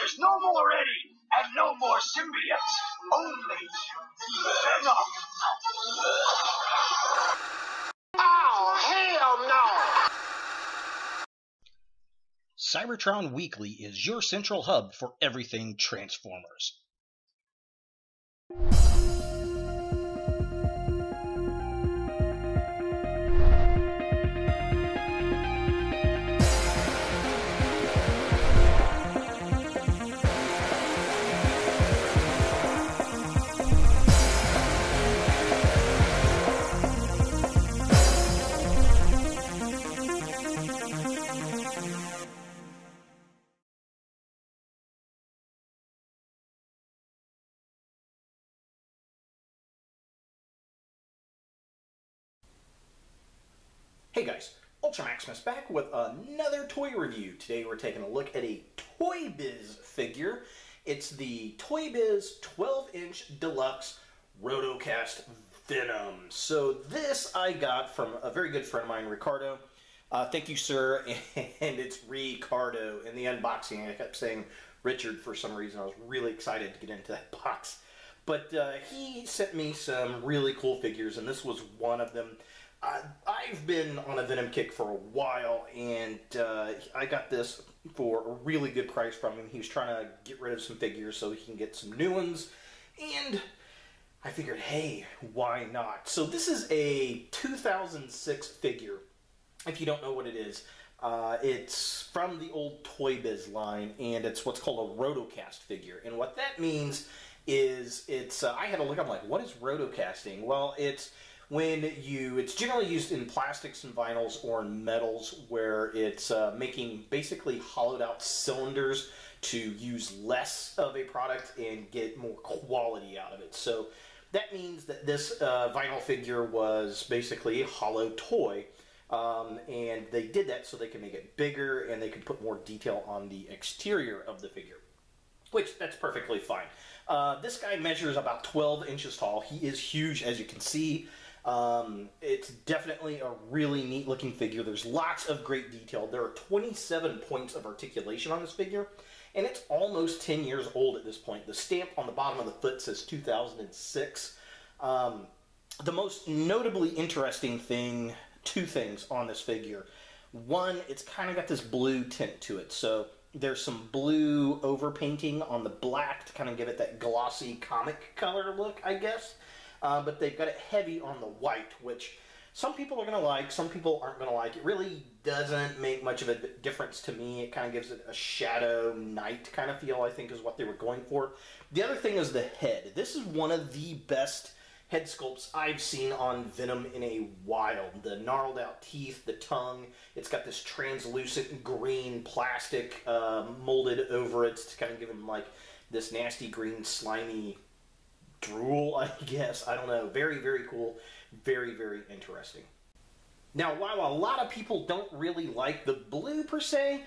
There's no more Eddie and no more symbiotes. Only Venom. Oh, hell no! Cybertron Weekly is your central hub for everything Transformers. Hey guys, Ultra Maximus back with another toy review. Today we're taking a look at a Toy Biz figure. It's the Toy Biz 12-inch Deluxe Rotocast Venom. So this I got from a very good friend of mine, Ricardo. Thank you, sir. And it's Ricardo. In the unboxing, I kept saying Richard for some reason. I was really excited to get into that box. But he sent me some really cool figures, and this was one of them. I've been on a Venom kick for a while, and I got this for a really good price from him. He was trying to get rid of some figures so he can get some new ones, and I figured, hey, why not? So this is a 2006 figure. If you don't know what it is, it's from the old Toy Biz line, and it's what's called a rotocast figure. And what that means is it's, I had to look up, like, what is rotocasting? Well, it's generally used in plastics and vinyls or in metals, where it's making basically hollowed out cylinders to use less of a product and get more quality out of it. So that means that this vinyl figure was basically a hollow toy, and they did that so they could make it bigger and they could put more detail on the exterior of the figure, which that's perfectly fine. This guy measures about 12 inches tall. He is huge, as you can see. It's definitely a really neat looking figure. There's lots of great detail. There are 27 points of articulation on this figure, and it's almost 10 years old at this point. The stamp on the bottom of the foot says 2006. The most notably interesting thing, two things on this figure. One, it's kind of got this blue tint to it. So there's some blue overpainting on the black to kind of give it that glossy comic color look, I guess. But they've got it heavy on the white, which some people are going to like, some people aren't going to like. It really doesn't make much of a difference to me. It kind of gives it a shadow night kind of feel, I think, is what they were going for. The other thing is the head. This is one of the best head sculpts I've seen on Venom in a while. The gnarled out teeth, the tongue, it's got this translucent green plastic molded over it to kind of give him like this nasty green slimy drool, I guess. I don't know. Very, very cool. Very, very interesting. Now, while a lot of people don't really like the blue per se,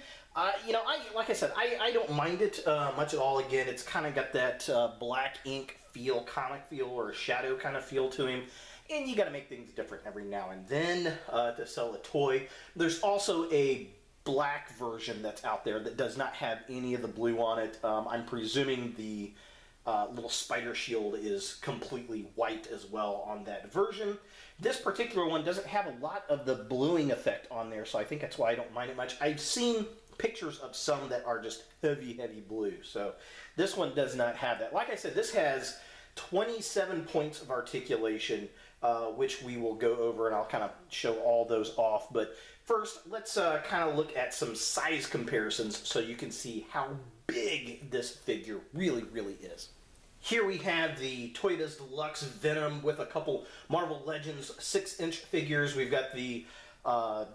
you know, like I said, I don't mind it much at all. Again, it's kind of got that black ink feel, comic feel, or a shadow kind of feel to him. And you got to make things different every now and then to sell a toy. There's also a black version that's out there that does not have any of the blue on it. I'm presuming the little spider shield is completely white as well on that version. This particular one doesn't have a lot of the bluing effect on there, so I think that's why I don't mind it much. I've seen pictures of some that are just heavy, heavy blue, so this one does not have that. Like I said, this has 27 points of articulation, which we will go over, and I'll kind of show all those off. But first, let's kind of look at some size comparisons so you can see how big this figure really, really is. Here we have the Toy Biz Deluxe Venom with a couple Marvel Legends 6-inch figures. We've got the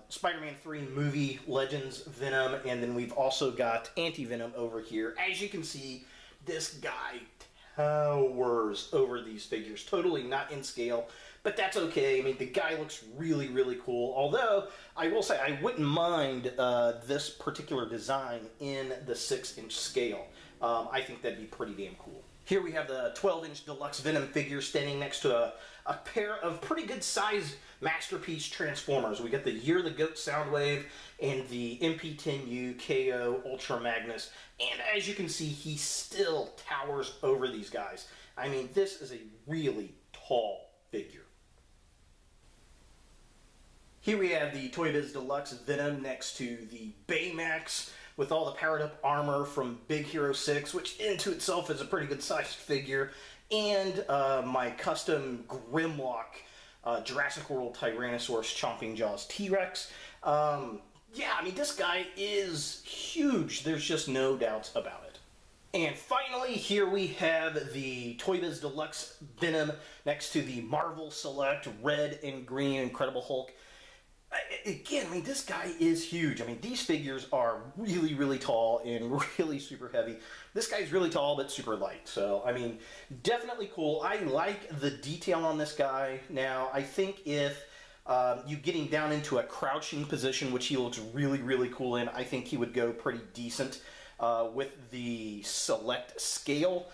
Spider-Man 3 movie Legends Venom, and then we've also got Anti-Venom over here. As you can see, this guy towers over these figures. Totally not in scale, but that's okay. I mean, the guy looks really, really cool. Although, I will say, I wouldn't mind this particular design in the 6-inch scale. I think that'd be pretty damn cool. Here we have the 12-inch Deluxe Venom figure standing next to a pair of pretty good size Masterpiece Transformers. We got the Year of the Goat Soundwave and the MP10U KO Ultra Magnus. And as you can see, he still towers over these guys. I mean, this is a really tall figure. Here we have the Toy Biz Deluxe Venom next to the Baymax with all the powered up armor from Big Hero 6, which into itself is a pretty good sized figure, and my custom Grimlock Jurassic World Tyrannosaurus Chomping Jaws T-Rex. Yeah, I mean, this guy is huge. There's just no doubts about it. And finally, here we have the Toy Biz Deluxe Venom next to the Marvel Select Red and Green Incredible Hulk. Again, I mean, this guy is huge. I mean, these figures are really, really tall and really super heavy. This guy's really tall, but super light. So, I mean, definitely cool. I like the detail on this guy. Now, I think if you get him down into a crouching position, which he looks really, really cool in, I think he would go pretty decent with the Select scale.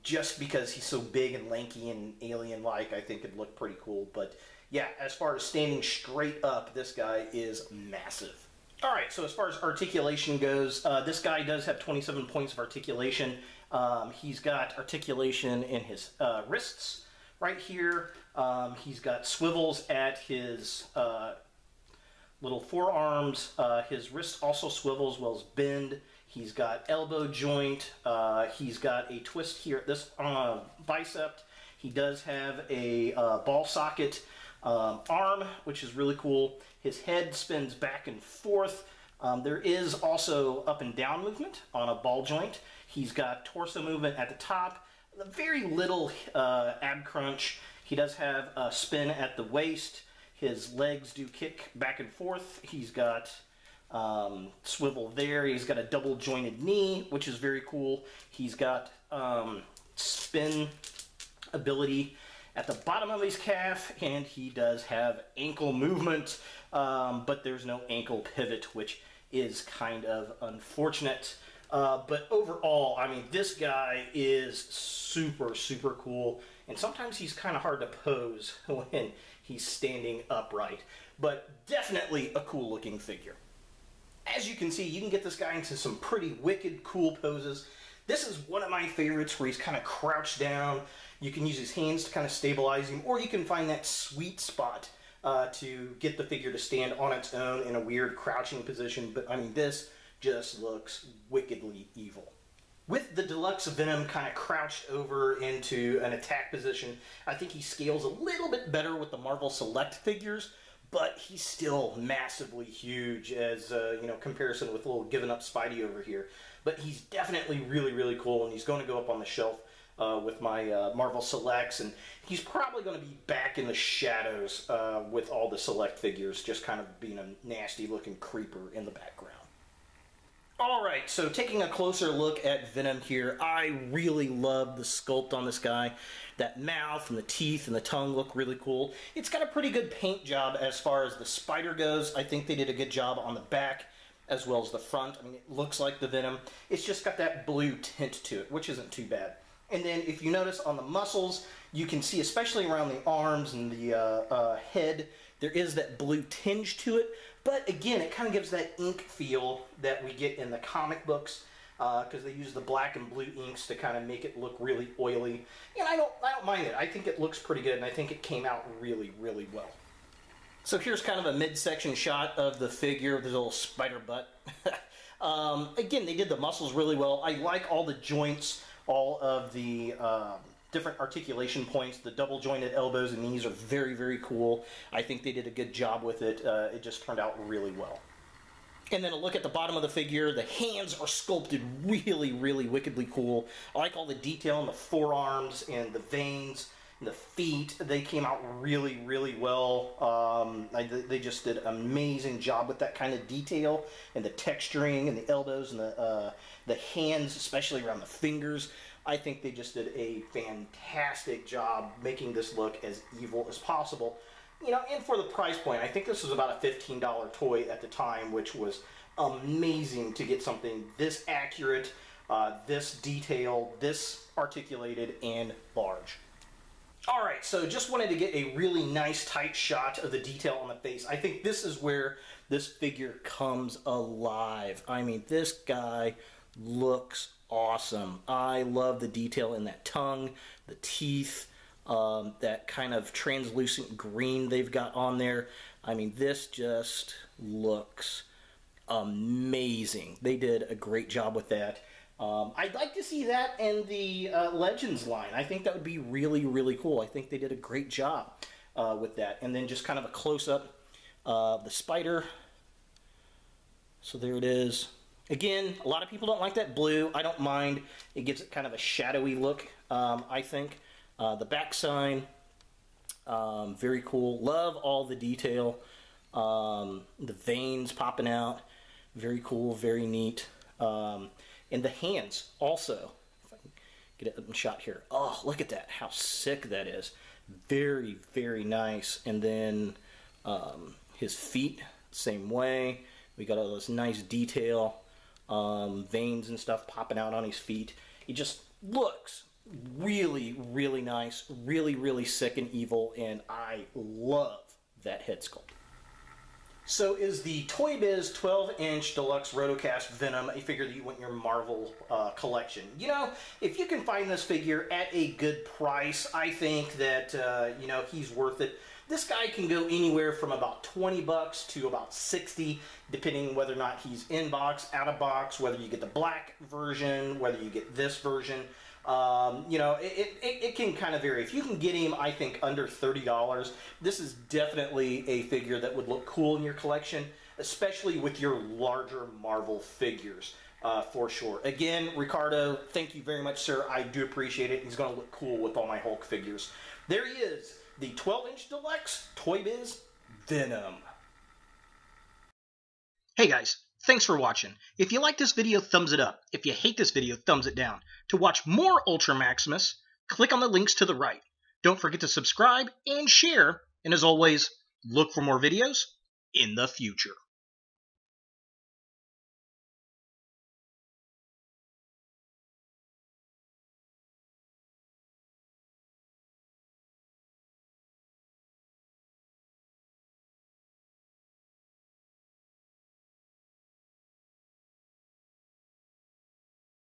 Just because he's so big and lanky and alien-like, I think it'd look pretty cool. But yeah, as far as standing straight up, this guy is massive. Alright, so as far as articulation goes, this guy does have 27 points of articulation. He's got articulation in his wrists right here. He's got swivels at his little forearms. His wrists also swivel as well as bend. He's got elbow joint. He's got a twist here at this bicep. He does have a ball socket arm, which is really cool. His head spins back and forth. There is also up and down movement on a ball joint. He's got torso movement at the top, very little ab crunch. He does have a spin at the waist. His legs do kick back and forth. He's got swivel there. He's got a double jointed knee, which is very cool. He's got spin ability at the bottom of his calf, and he does have ankle movement, but there's no ankle pivot, which is kind of unfortunate. But overall, I mean, this guy is super, super cool, and sometimes he's kind of hard to pose when he's standing upright, but definitely a cool looking figure. As you can see, you can get this guy into some pretty wicked cool poses. This is one of my favorites where he's kind of crouched down. You can use his hands to kind of stabilize him, or you can find that sweet spot to get the figure to stand on its own in a weird crouching position. But I mean, this just looks wickedly evil. With the Deluxe Venom kind of crouched over into an attack position, I think he scales a little bit better with the Marvel Select figures, but he's still massively huge as, you know, comparison with a little given up Spidey over here. But he's definitely really, really cool, and he's going to go up on the shelf with my Marvel Selects, and he's probably going to be back in the shadows with all the Select figures, just kind of being a nasty looking creeper in the background. Alright, so taking a closer look at Venom here, I really love the sculpt on this guy. That mouth and the teeth and the tongue look really cool. It's got a pretty good paint job as far as the spider goes. I think they did a good job on the back as well as the front. I mean, it looks like the Venom. It's just got that blue tint to it, which isn't too bad. And then if you notice on the muscles, you can see, especially around the arms and the head, there is that blue tinge to it. But again, it kind of gives that ink feel that we get in the comic books, because they use the black and blue inks to kind of make it look really oily. And I don't mind it. I think it looks pretty good, and I think it came out really, really well. So here's kind of a midsection shot of the figure, the little spider butt. Again, they did the muscles really well. I like all the joints, all of the different articulation points. The double jointed elbows and knees are very, very cool. I think they did a good job with it. It just turned out really well. And then a look at the bottom of the figure. The hands are sculpted really, really wickedly cool. I like all the detail in the forearms and the veins and the feet. They came out really, really well. They just did an amazing job with that kind of detail and the texturing and the elbows and the hands, especially around the fingers. I think they just did a fantastic job making this look as evil as possible. You know, and for the price point, I think this was about a $15 toy at the time, which was amazing to get something this accurate, this detail, this articulated, and large. Alright, so just wanted to get a really nice tight shot of the detail on the face. I think this is where this figure comes alive. I mean, this guy looks awesome. I love the detail in that tongue, the teeth, that kind of translucent green they've got on there. I mean, this just looks amazing. They did a great job with that. I'd like to see that in the Legends line. I think that would be really, really cool. I think they did a great job with that. And then just kind of a close-up of the spider. So there it is. Again, a lot of people don't like that blue. I don't mind. It gives it kind of a shadowy look, I think. The back sign, very cool. Love all the detail. The veins popping out. Very cool, very neat. And the hands also, if I can get it up in shot here. Oh, look at that, how sick that is. Very, very nice. And then his feet, same way. We got all this nice detail, veins and stuff popping out on his feet. It just looks really, really nice, really, really sick and evil, and I love that head sculpt. So is the Toy Biz 12-inch Deluxe Rotocast Venom a figure that you want in your Marvel collection? You know, if you can find this figure at a good price, I think that, you know, he's worth it. This guy can go anywhere from about 20 bucks to about 60, depending whether or not he's in box, out of box, whether you get the black version, whether you get this version. You know, it can kind of vary. If you can get him, I think, under $30, this is definitely a figure that would look cool in your collection, especially with your larger Marvel figures, for sure. Again, Ricardo, thank you very much, sir. I do appreciate it. He's going to look cool with all my Hulk figures. There he is, the 12-inch Deluxe Toy Biz Venom. Hey guys, thanks for watching. If you like this video, thumbs it up. If you hate this video, thumbs it down. To watch more Ultra Maximus, click on the links to the right. Don't forget to subscribe and share. And as always, look for more videos in the future.